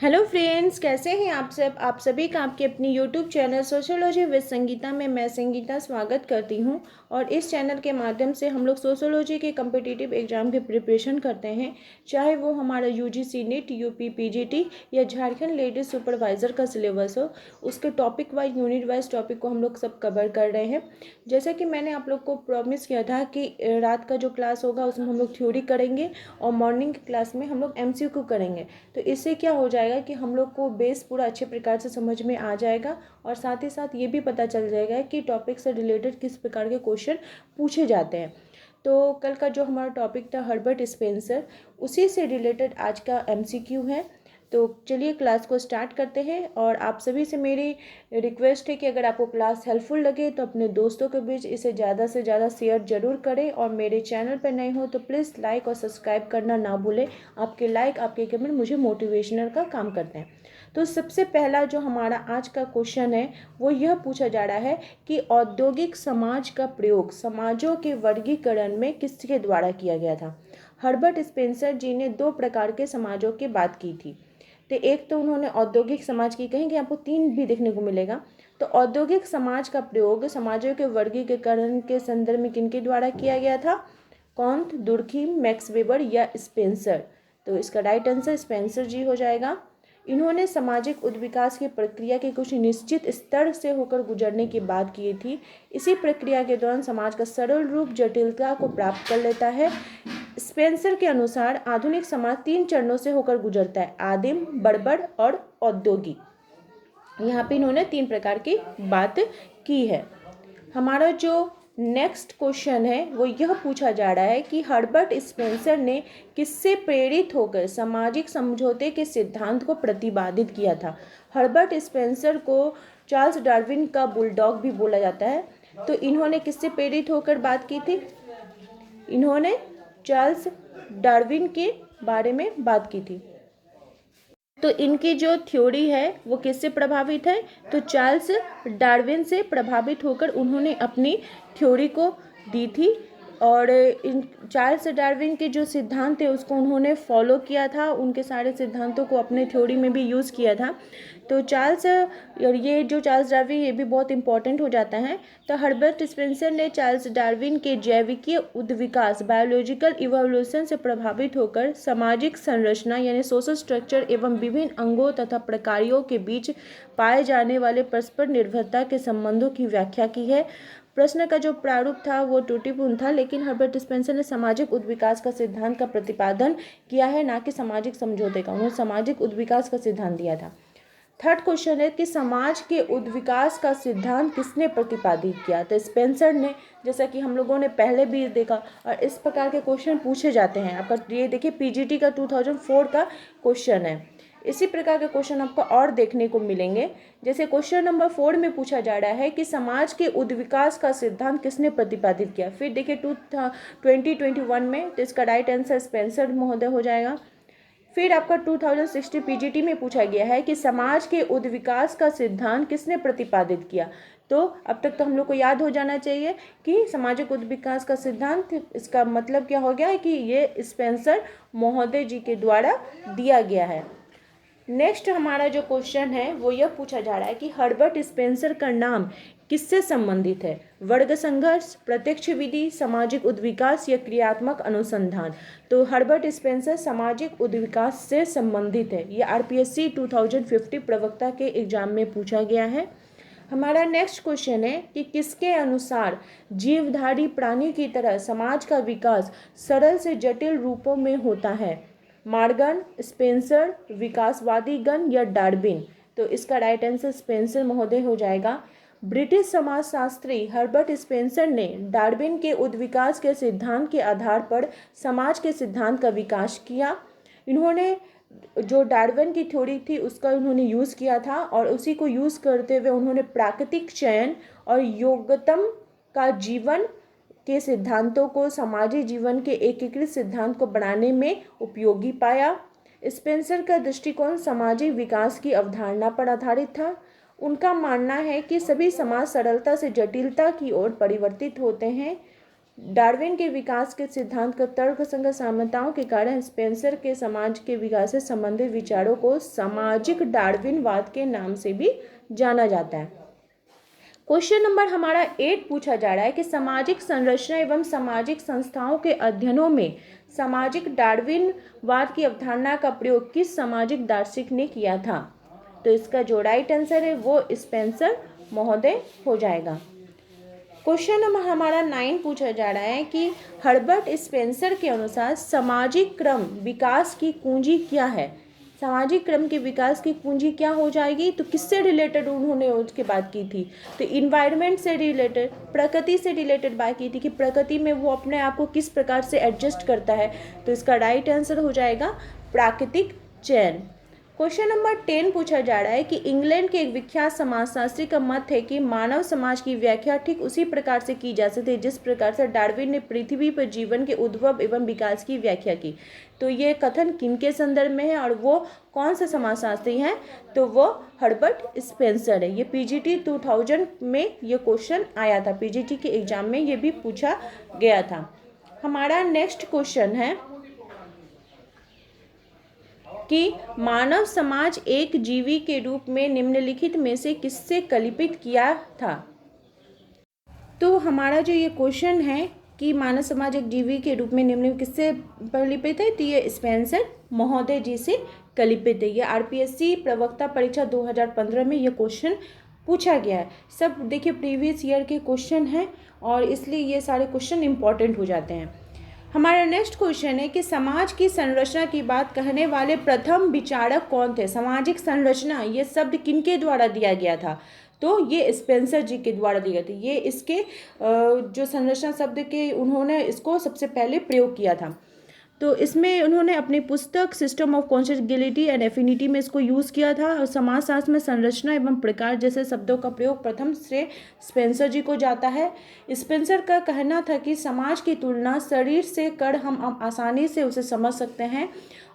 Hello friends, कैसे हैं आप सब। आप सभी का आपके अपनी YouTube channel sociology with Sangeeta में मैं संगीता स्वागत करती हूं। और इस चैनल के माध्यम से हम लोग सोशियोलॉजी के कम्पिटिटिव एग्जाम की प्रिपरेशन करते हैं, चाहे वो हमारा यूजीसी नीट, यूपी पीजीटी या झारखंड लेडीज सुपरवाइज़र का सिलेबस हो। उसके topic wise, unit wise topic को हम लोग सब कवर कर रहे हैं। जैसा कि मैंने आप लोग को प्रॉमिस किया था कि रात का जो क्लास होगा उसमें हम लोग थ्योरी करेंगे और मॉर्निंग की क्लास में हम लोग एमसीक्यू करेंगे। तो इससे क्या हो जाएगा कि हम लोग को बेस पूरा अच्छे प्रकार से समझ में आ जाएगा और साथ ही साथ ये भी पता चल जाएगा कि टॉपिक से रिलेटेड किस प्रकार के क्वेश्चन पूछे जाते हैं। तो कल का जो हमारा टॉपिक था हर्बर्ट स्पेंसर, उसी से रिलेटेड आज का एमसीक्यू है। तो चलिए क्लास को स्टार्ट करते हैं। और आप सभी से मेरी रिक्वेस्ट है कि अगर आपको क्लास हेल्पफुल लगे तो अपने दोस्तों के बीच इसे ज़्यादा से ज़्यादा शेयर जरूर करें। और मेरे चैनल पर नए हो तो प्लीज़ लाइक और सब्सक्राइब करना ना भूलें। आपके लाइक, आपके कमेंट मुझे मोटिवेशनल का काम करते हैं। तो सबसे पहला जो हमारा आज का क्वेश्चन है वो यह पूछा जा रहा है कि औद्योगिक समाज का प्रयोग समाजों के वर्गीकरण में किसके द्वारा किया गया था। हर्बर्ट स्पेंसर जी ने दो प्रकार के समाजों की बात की थी। तो एक तो उन्होंने औद्योगिक समाज की, कहेंगे आपको तीन भी देखने को मिलेगा। तो औद्योगिक समाज का प्रयोग समाजों के वर्गीकरण के संदर्भ में किनके द्वारा किया गया था। कॉन्ट, दुर्खीम, मैक्स वेबर या स्पेंसर। तो इसका राइट आंसर स्पेंसर जी हो जाएगा। इन्होंने सामाजिक उद्विकास की प्रक्रिया के कुछ निश्चित स्तर से होकर गुजरने की बात की थी। इसी प्रक्रिया के दौरान समाज का सरल रूप जटिलता को प्राप्त कर लेता है। स्पेंसर के अनुसार आधुनिक समाज तीन चरणों से होकर गुजरता है: आदिम, बर्बर और औद्योगिक। यहाँ पे इन्होंने तीन प्रकार की बात की है। हमारा जो नेक्स्ट क्वेश्चन है वो यह पूछा जा रहा है कि हर्बर्ट स्पेंसर ने किससे प्रेरित होकर सामाजिक समझौते के सिद्धांत को प्रतिपादित किया था। हर्बर्ट स्पेंसर को चार्ल्स डार्विन का बुलडॉग भी बोला जाता है। तो इन्होंने किससे प्रेरित होकर बात की थी। इन्होंने चार्ल्स डार्विन के बारे में बात की थी। तो इनकी जो थ्योरी है वो किससे प्रभावित है, तो चार्ल्स डार्विन से प्रभावित होकर उन्होंने अपनी थ्योरी को दी थी। और इन चार्ल्स डार्विन के जो सिद्धांत थे उसको उन्होंने फॉलो किया था, उनके सारे सिद्धांतों को अपने थ्योरी में भी यूज़ किया था। तो ये जो चार्ल्स डार्विन ये भी बहुत इंपॉर्टेंट हो जाता है। तो हर्बर्ट स्पेंसर ने चार्ल्स डार्विन के जैविकीय उद्विकास बायोलॉजिकल इवोल्यूशन से प्रभावित होकर सामाजिक संरचना यानी सोशल स्ट्रक्चर एवं विभिन्न अंगों तथा प्रकारों के बीच पाए जाने वाले परस्पर निर्भरता के संबंधों की व्याख्या की है। प्रश्न का जो प्रारूप था वो त्रुटिपूर्ण था, लेकिन हर्बर्ट स्पेंसर ने सामाजिक उद्विकास का सिद्धांत का प्रतिपादन किया है, ना कि सामाजिक समझौते का। उन्होंने सामाजिक उद्विकास का सिद्धांत दिया था। थर्ड क्वेश्चन है कि समाज के उद्विकास का सिद्धांत किसने प्रतिपादित किया। तो स्पेंसर ने, जैसा कि हम लोगों ने पहले भी देखा। और इस प्रकार के क्वेश्चन पूछे जाते हैं। आपका ये देखिए पीजीटी का 2004 का क्वेश्चन है। इसी प्रकार के क्वेश्चन आपको और देखने को मिलेंगे। जैसे क्वेश्चन नंबर 4 में पूछा जा रहा है कि समाज के उद्विकास का सिद्धांत किसने प्रतिपादित किया। फिर देखिए 2021 में, तो इसका राइट आंसर स्पेंसर महोदय हो जाएगा। फिर आपका 2060 पीजीटी में पूछा गया है कि समाज के उद्विकास का सिद्धांत किसने प्रतिपादित किया। तो अब तक तो हम लोग को याद हो जाना चाहिए कि सामाजिक उद्विकास का सिद्धांत, इसका मतलब क्या हो गया है कि ये स्पेंसर महोदय जी के द्वारा दिया गया है। नेक्स्ट हमारा जो क्वेश्चन है वो यह पूछा जा रहा है कि हर्बर्ट स्पेंसर का नाम किससे संबंधित है। वर्ग संघर्ष, प्रत्यक्ष विधि, सामाजिक उद्विकास या क्रियात्मक अनुसंधान। तो हर्बर्ट स्पेंसर सामाजिक उद्विकास से संबंधित है। ये आरपीएससी 2050 प्रवक्ता के एग्जाम में पूछा गया है। हमारा नेक्स्ट क्वेश्चन है कि किसके अनुसार जीवधारी प्राणी की तरह समाज का विकास सरल से जटिल रूपों में होता है। मार्गन, स्पेंसर, विकासवादी गण या डार्विन। तो इसका राइट आंसर स्पेंसर महोदय हो जाएगा। ब्रिटिश समाजशास्त्री हर्बर्ट स्पेंसर ने डार्विन के उद्विकास के सिद्धांत के आधार पर समाज के सिद्धांत का विकास किया। इन्होंने जो डार्विन की थ्योरी थी उसका उन्होंने यूज़ किया था और उसी को यूज़ करते हुए उन्होंने प्राकृतिक चयन और योग्यतम का जीवन के सिद्धांतों को सामाजिक जीवन के एकीकृत सिद्धांत को बनाने में उपयोगी पाया। स्पेंसर का दृष्टिकोण सामाजिक विकास की अवधारणा पर आधारित था। उनका मानना है कि सभी समाज सरलता से जटिलता की ओर परिवर्तित होते हैं। डार्विन के विकास के सिद्धांत का तर्कसंगत साम्यताओं के कारण स्पेंसर के समाज के विकास से संबंधित विचारों को सामाजिक डार्विनवाद के नाम से भी जाना जाता है। क्वेश्चन नंबर हमारा 8 पूछा जा रहा है कि सामाजिक संरचना एवं सामाजिक संस्थाओं के अध्ययनों में सामाजिक डार्विनवाद की अवधारणा का प्रयोग किस सामाजिक दार्शनिक ने किया था। तो इसका जो राइट आंसर है वो स्पेंसर महोदय हो जाएगा। क्वेश्चन नंबर हमारा 9 पूछा जा रहा है कि हर्बर्ट स्पेंसर के अनुसार सामाजिक क्रम विकास की कुंजी क्या है। सामाजिक क्रम के विकास की कुंजी क्या हो जाएगी। तो किससे रिलेटेड उन्होंने उसके बात की थी। तो इन्वायरमेंट से रिलेटेड, प्रकृति से रिलेटेड बात की थी कि प्रकृति में वो अपने आप को किस प्रकार से एडजस्ट करता है। तो इसका राइट आंसर हो जाएगा प्राकृतिक चयन। क्वेश्चन नंबर 10 पूछा जा रहा है कि इंग्लैंड के एक विख्यात समाजशास्त्री का मत है कि मानव समाज की व्याख्या ठीक उसी प्रकार से की जा सकती है जिस प्रकार से डार्विन ने पृथ्वी पर जीवन के उद्भव एवं विकास की व्याख्या की। तो ये कथन किनके संदर्भ में है और वो कौन सा समाजशास्त्री हैं। तो वो हर्बर्ट स्पेंसर है। ये पीजीटी 2000 में ये क्वेश्चन आया था, पीजीटी के एग्जाम में ये भी पूछा गया था। हमारा नेक्स्ट क्वेश्चन है कि मानव समाज एक जीवी के रूप में निम्नलिखित में से किससे कल्पित किया था। तो हमारा जो ये क्वेश्चन है कि मानव समाज एक जीवी के रूप में निम्नलिखित किससे कल्पित है, तो ये स्पेंसर महोदय जी से कल्पित है। ये आरपीएससी प्रवक्ता परीक्षा 2015 में ये क्वेश्चन पूछा गया है। सब देखिए प्रीवियस ईयर के क्वेश्चन हैं और इसलिए ये सारे क्वेश्चन इंपॉर्टेंट हो जाते हैं। हमारा नेक्स्ट क्वेश्चन है कि समाज की संरचना की बात कहने वाले प्रथम विचारक कौन थे। सामाजिक संरचना ये शब्द किनके द्वारा दिया गया था। तो ये स्पेंसर जी के द्वारा दिए गए थे। ये इसके जो संरचना शब्द के उन्होंने इसको सबसे पहले प्रयोग किया था। तो इसमें उन्होंने अपनी पुस्तक सिस्टम ऑफ कॉन्जुगेलिटी एंड एफिनिटी में इसको यूज़ किया था। और समाजशास्त्र में संरचना एवं प्रकार जैसे शब्दों का प्रयोग प्रथम से स्पेंसर जी को जाता है। स्पेंसर का कहना था कि समाज की तुलना शरीर से कर हम आसानी से उसे समझ सकते हैं।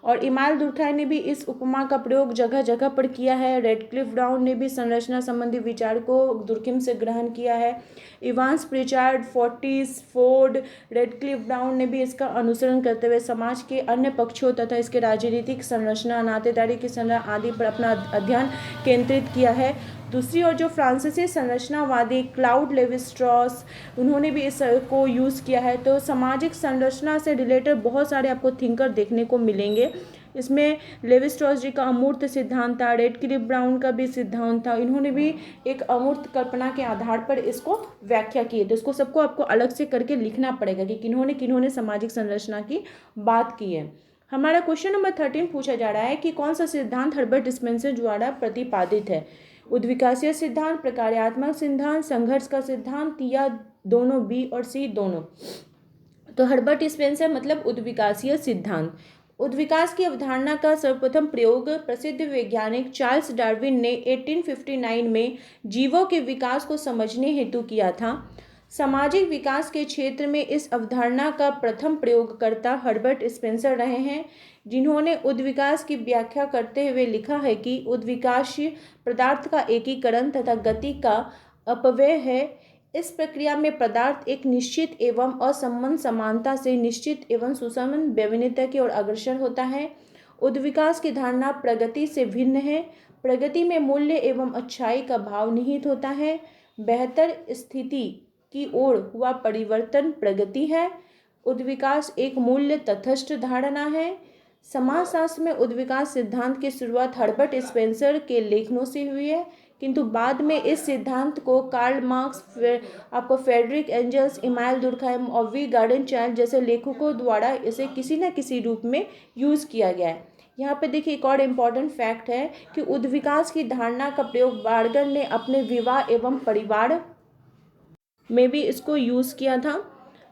और इमाल दुर्खाई ने भी इस उपमा का प्रयोग जगह जगह पर किया है। रेडक्लिफ ब्राउन ने भी संरचना संबंधी विचार को दुर्खिम से ग्रहण किया है। Evans Pritchard, Fortes, Forde, Radcliffe Brown ने भी इसका अनुसरण करते हुए समाज के अन्य पक्षों तथा इसके राजनीतिक संरचना, नातेदारी की संरचना आदि पर अपना अध्ययन केंद्रित किया है। दूसरी ओर जो फ्रांसीसी संरचनावादी क्लाउड लेवी-स्ट्रॉस उन्होंने भी इसको यूज़ किया है। तो सामाजिक संरचना से रिलेटेड बहुत सारे आपको थिंकर देखने को मिलेंगे। इसमें लेवी-स्ट्रॉस जी का अमूर्त सिद्धांत था, रेडक्लिफ ब्राउन का भी सिद्धांत था। इन्होंने भी एक अमूर्त कल्पना के आधार पर इसको व्याख्या की है। तो इसको सबको आपको अलग से करके लिखना पड़ेगा कि किन्होंने किन्होंने सामाजिक संरचना की बात की है। हमारा क्वेश्चन नंबर 13 पूछा जा रहा है कि कौन सा सिद्धांत हर्बर्ट स्पेंसर द्वारा प्रतिपादित है। उद्विकासीय सिद्धांत, प्रकार्यात्मक सिद्धांत, संघर्ष का सिद्धांत या दोनों, बी और सी दोनों। तो हर्बर्ट स्पेंसर मतलब उद्विकासीय सिद्धांत। उद्विकास की अवधारणा का सर्वप्रथम प्रयोग प्रसिद्ध वैज्ञानिक चार्ल्स डार्विन ने 1859 में जीवों के विकास को समझने हेतु किया था। सामाजिक विकास के क्षेत्र में इस अवधारणा का प्रथम प्रयोगकर्ता हर्बर्ट स्पेंसर रहे हैं, जिन्होंने उद्विकास की व्याख्या करते हुए लिखा है कि उद्विकास पदार्थ का एकीकरण तथा गति का अपव्यय है। इस प्रक्रिया में पदार्थ एक निश्चित एवं असंबद्ध समानता से निश्चित एवं सुसंबद्ध वैविध्यता की ओर अग्रसर होता है। उद्विकास की धारणा प्रगति से भिन्न है। प्रगति में मूल्य एवं अच्छाई का भाव निहित होता है। बेहतर स्थिति की ओर हुआ परिवर्तन प्रगति है। उद्विकास एक मूल्य तटस्थ धारणा है। समाजशास्त्र में उद्विकास सिद्धांत की शुरुआत हर्बर्ट स्पेंसर के लेखनों से हुई है, किंतु बाद में इस सिद्धांत को कार्ल मार्क्स, आपको फ्रेडरिक एंजल्स, इमानुएल दुर्खाइम और वी गार्डन चाइल्ड जैसे लेखकों द्वारा इसे किसी न किसी रूप में यूज़ किया गया है। यहाँ पे देखिए एक और इम्पॉर्टेंट फैक्ट है कि उद्विकास की धारणा का प्रयोग बार्गर ने अपने विवाह एवं परिवार में भी इसको यूज़ किया था।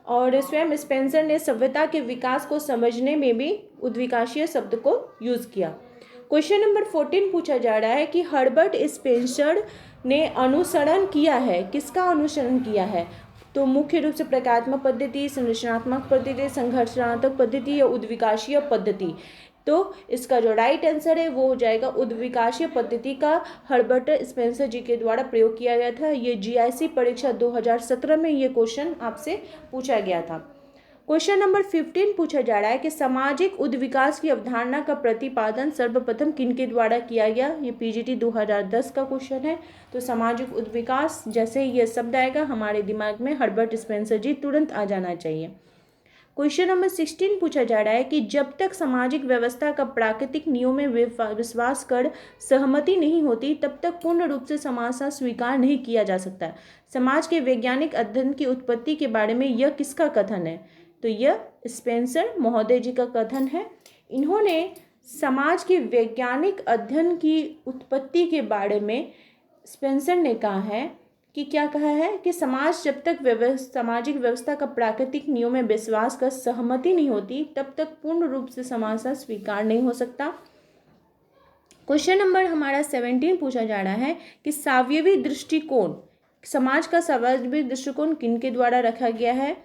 और स्वयं स्पेंसर ने सभ्यता के विकास को समझने में भी उद्विकासीय शब्द को यूज़ किया। क्वेश्चन नंबर 14 पूछा जा रहा है कि हर्बर्ट स्पेंसर ने अनुसरण किया है, किसका अनुसरण किया है। तो मुख्य रूप से प्रकारात्मक पद्धति, संरचनात्मक पद्धति, संघर्षात्मक पद्धति या उद्विकासीय पद्धति। तो इसका जो राइट आंसर है वो हो जाएगा उद्विकासीय पद्धति का हर्बर्ट स्पेंसर जी के द्वारा प्रयोग किया गया था। ये जीआईसी परीक्षा 2017 में ये क्वेश्चन आपसे पूछा गया था। क्वेश्चन नंबर 15 पूछा जा रहा है कि सामाजिक उद्विकास की अवधारणा का प्रतिपादन सर्वप्रथम किनके द्वारा किया गया। ये पीजीटी 2010 का क्वेश्चन है। तो सामाजिक उद्विकास जैसे ये शब्द आएगा हमारे दिमाग में हर्बर्ट स्पेंसर जी तुरंत आ जाना चाहिए। क्वेश्चन नंबर 16 पूछा जा रहा है कि जब तक सामाजिक व्यवस्था का प्राकृतिक नियमों में विश्वास कर सहमति नहीं होती तब तक पूर्ण रूप से समाज का स्वीकार नहीं किया जा सकता। समाज के वैज्ञानिक अध्ययन की उत्पत्ति के बारे में यह किसका कथन है। तो यह स्पेंसर महोदय जी का कथन है। इन्होंने समाज के वैज्ञानिक अध्ययन की उत्पत्ति के बारे में स्पेंसर ने कहा है कि क्या कहा है कि समाज जब तक सामाजिक व्यवस्था का प्राकृतिक नियमों में विश्वास का सहमति नहीं होती तब तक पूर्ण रूप से समाज का स्वीकार नहीं हो सकता। क्वेश्चन नंबर हमारा 17 पूछा जा रहा है कि सावयवी दृष्टिकोण समाज का सावयवी दृष्टिकोण किनके द्वारा रखा गया है।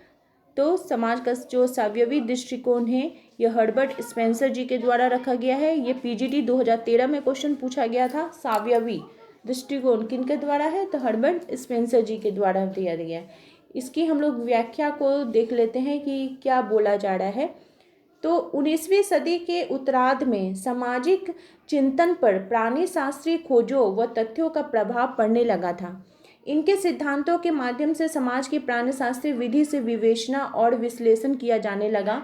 तो समाज का जो सावयवी दृष्टिकोण है यह हर्बर्ट स्पेंसर जी के द्वारा रखा गया है। ये पीजीटी 2013 में क्वेश्चन पूछा गया था। सावयवी दृष्टिकोण किनके द्वारा है। तो हर्बर्ट स्पेंसर जी के द्वारा दिया गया है। इसकी हम लोग व्याख्या को देख लेते हैं कि क्या बोला जा रहा है। तो 19वीं सदी के उत्तरार्ध में सामाजिक चिंतन पर प्राणी शास्त्रीय खोजों व तथ्यों का प्रभाव पड़ने लगा था। इनके सिद्धांतों के माध्यम से समाज की प्राणिशास्त्रीय विधि से विवेचना और विश्लेषण किया जाने लगा।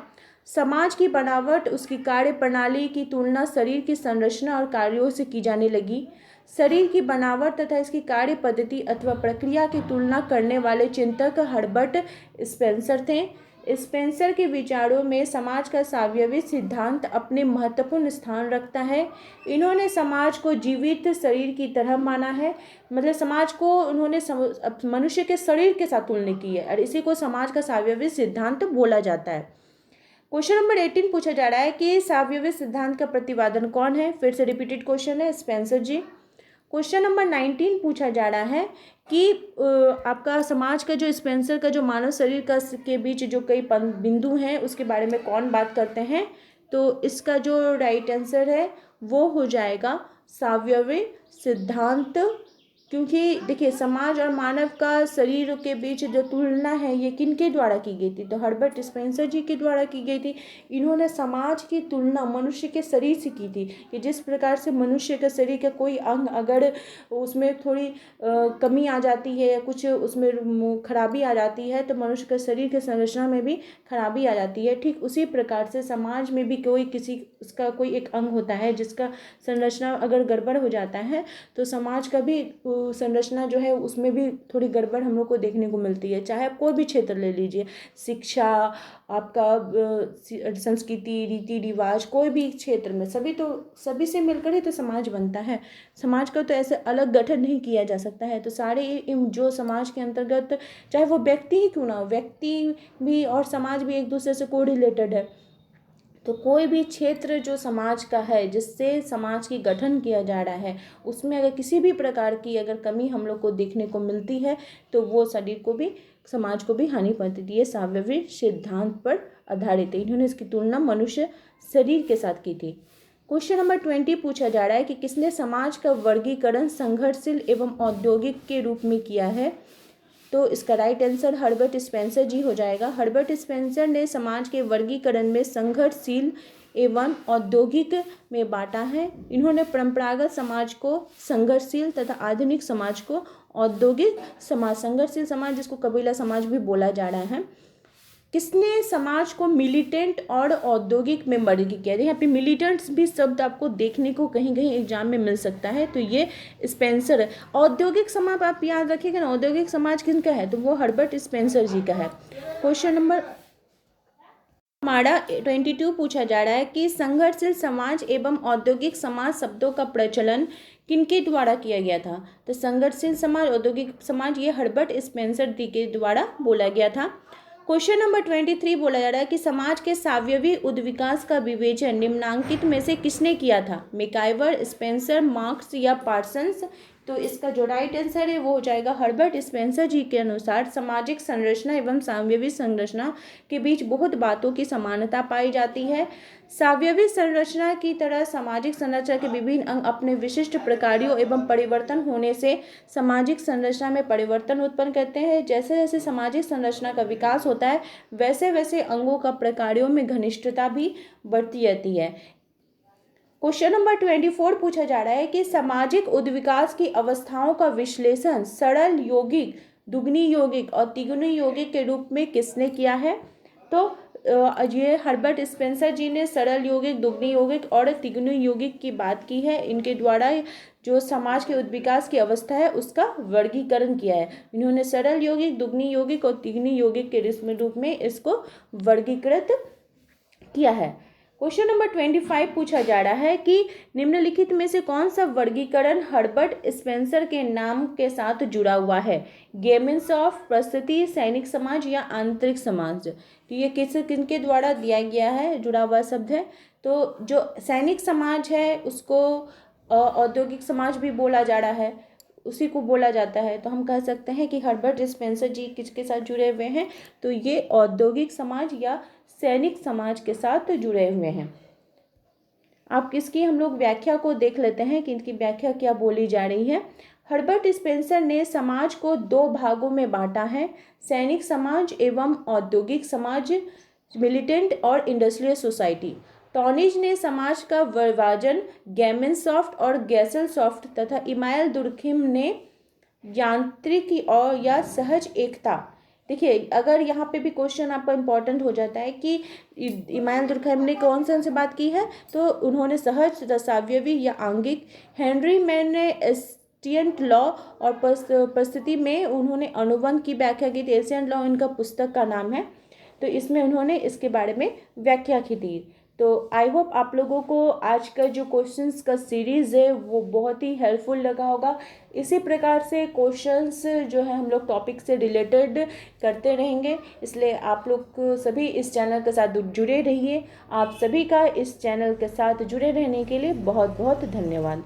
समाज की बनावट उसकी कार्य प्रणाली की तुलना शरीर की संरचना और कार्यों से की जाने लगी। शरीर की बनावट तथा इसकी कार्य पद्धति अथवा प्रक्रिया की तुलना करने वाले चिंतक हर्बर्ट स्पेंसर थे। स्पेंसर के विचारों में समाज का सावयवी सिद्धांत अपने महत्वपूर्ण स्थान रखता है। इन्होंने समाज को जीवित शरीर की तरह माना है। मतलब समाज को उन्होंने मनुष्य के शरीर के साथ तुलना की है और इसी को समाज का सावयवी सिद्धांत बोला जाता है। क्वेश्चन नंबर 18 पूछा जा रहा है कि सावयवी सिद्धांत का प्रतिपादन कौन है। फिर से रिपीटेड क्वेश्चन है, स्पेंसर जी। क्वेश्चन नंबर 19 पूछा जा रहा है कि आपका समाज का जो स्पेंसर का जो मानव शरीर का के बीच जो कई बिंदु हैं उसके बारे में कौन बात करते हैं। तो इसका जो राइट आंसर है वो हो जाएगा सावयवी सिद्धांत। क्योंकि देखिए समाज और मानव का शरीर के बीच जो तुलना है ये किनके द्वारा की गई थी। तो हर्बर्ट स्पेंसर जी के द्वारा की गई थी। इन्होंने समाज की तुलना मनुष्य के शरीर से की थी कि जिस प्रकार से मनुष्य के शरीर का कोई अंग अगर उसमें थोड़ी कमी आ जाती है या कुछ उसमें खराबी आ जाती है तो मनुष्य के शरीर के संरचना में भी खराबी आ जाती है। ठीक उसी प्रकार से समाज में भी कोई किसी उसका कोई एक अंग होता है जिसका संरचना अगर गड़बड़ हो जाता है तो समाज का भी संरचना जो है उसमें भी थोड़ी गड़बड़ हम लोग को देखने को मिलती है। चाहे आप कोई भी क्षेत्र ले लीजिए, शिक्षा, आपका संस्कृति, रीति रिवाज, कोई भी क्षेत्र में सभी से मिलकर ही तो समाज बनता है। समाज का तो ऐसे अलग गठन नहीं किया जा सकता है। तो सारे जो समाज के अंतर्गत चाहे वो व्यक्ति ही क्यों ना हो, व्यक्ति भी और समाज भी एक दूसरे से को रिलेटेड है। तो कोई भी क्षेत्र जो समाज का है जिससे समाज की गठन किया जा रहा है उसमें अगर किसी भी प्रकार की अगर कमी हम लोग को देखने को मिलती है तो वो शरीर को भी समाज को भी हानि पहुंचाती है। ये सावयवी सिद्धांत पर आधारित है। इन्होंने इसकी तुलना मनुष्य शरीर के साथ की थी। क्वेश्चन नंबर 20 पूछा जा रहा है कि किसने समाज का वर्गीकरण संघर्षशील एवं औद्योगिक के रूप में किया है। तो इसका राइट आंसर हर्बर्ट स्पेंसर जी हो जाएगा। हर्बर्ट स्पेंसर ने समाज के वर्गीकरण में संघर्षशील एवं औद्योगिक में बांटा है। इन्होंने परंपरागत समाज को संघर्षशील तथा आधुनिक समाज को औद्योगिक समाज, संघर्षशील समाज जिसको कबीला समाज भी बोला जा रहा है, किसने समाज को मिलिटेंट और औद्योगिक में वर्ग किया। यहाँ पे मिलिटेंट्स भी शब्द आपको देखने को कहीं कहीं एग्जाम में मिल सकता है। तो ये स्पेंसर है। औद्योगिक समाज आप याद रखिएगा ना, औद्योगिक समाज किनका है तो वो हर्बर्ट स्पेंसर जी का है। क्वेश्चन नंबर हमारा 22 पूछा जा रहा है कि संघर्षशील समाज एवं औद्योगिक समाज शब्दों का प्रचलन किनके द्वारा किया गया था। तो संघर्षशील समाज, औद्योगिक समाज, ये हर्बर्ट स्पेंसर जी के द्वारा बोला गया था। क्वेश्चन नंबर 23 बोला जा रहा है कि समाज के सावयवी उद्विकास का विवेचन निम्नांकित में से किसने किया था। मैकाइवर, स्पेंसर, मार्क्स या पार्सन्स। तो इसका जो राइट आंसर है वो हो जाएगा हर्बर्ट स्पेंसर जी के अनुसार सामाजिक संरचना एवं साम्यवी संरचना के बीच बहुत बातों की समानता पाई जाती है। साम्यवी संरचना की तरह सामाजिक संरचना के विभिन्न अंग अपने विशिष्ट प्रकारों एवं परिवर्तन होने से सामाजिक संरचना में परिवर्तन उत्पन्न करते हैं। जैसे जैसे सामाजिक संरचना का विकास होता है वैसे वैसे अंगों का प्रकारों में घनिष्ठता भी बढ़ती रहती है। क्वेश्चन नंबर 24 पूछा जा रहा है कि सामाजिक उद्विकास की अवस्थाओं का विश्लेषण सरल यौगिक, दुगनी यौगिक और तिगुनी यौगिक के रूप में किसने किया है? तो ये हर्बर्ट स्पेंसर जी ने सरल यौगिक, दुगनी यौगिक और तिगुनी यौगिक की बात की है। इनके द्वारा जो समाज के उद्विकास की अवस्था है उसका वर्गीकरण किया है। इन्होंने सरल यौगिक, दुगनी यौगिक और तिगुनी यौगिक के रूप में इसको वर्गीकृत किया है। क्वेश्चन नंबर 25 पूछा जा रहा है कि निम्नलिखित में से कौन सा वर्गीकरण हर्बर्ट स्पेंसर के नाम के साथ जुड़ा हुआ है? गेमिन्स ऑफ परिस्थिति, सैनिक समाज या आंतरिक समाज? तो ये किनके द्वारा दिया गया है, जुड़ा हुआ शब्द है। तो जो सैनिक समाज है उसको औद्योगिक समाज भी बोला जा रहा है, उसी को बोला जाता है। तो हम कह सकते हैं कि हर्बर्ट स्पेंसर जी किसके साथ जुड़े हुए हैं? तो ये औद्योगिक समाज या सैनिक समाज के साथ जुड़े हुए हैं। आप इसकी हम लोग व्याख्या को देख लेते हैं कि इनकी व्याख्या क्या बोली जा रही है। हर्बर्ट स्पेंसर ने समाज को दो भागों में बांटा है, सैनिक समाज एवं औद्योगिक समाज, मिलिटेंट और इंडस्ट्रियल सोसाइटी। टॉनिज ने समाज का विभाजन गैमेंसॉफ्ट और गैसेलसॉफ्ट तथा इमानुएल दुर्खिम ने यांत्रिकी और या सहज एकता। देखिए अगर यहाँ पे भी क्वेश्चन आपका इम्पोर्टेंट हो जाता है कि इमानुएल दुर्खिम ने कौन से बात की है, तो उन्होंने सहज, साम्यवी या आंगिक। हेनरी मैन ने एशियंट लॉ और परिस्थिति में उन्होंने अनुबंध की व्याख्या की थी। एशियंट लॉ इनका पुस्तक का नाम है, तो इसमें उन्होंने इसके बारे में व्याख्या की थी। तो आई होप आप लोगों को आज का जो क्वेश्चंस का सीरीज़ है वो बहुत ही हेल्पफुल लगा होगा। इसी प्रकार से क्वेश्चंस जो है हम लोग टॉपिक से रिलेटेड करते रहेंगे, इसलिए आप लोग सभी इस चैनल के साथ जुड़े रहिए। आप सभी का इस चैनल के साथ जुड़े रहने के लिए बहुत बहुत धन्यवाद।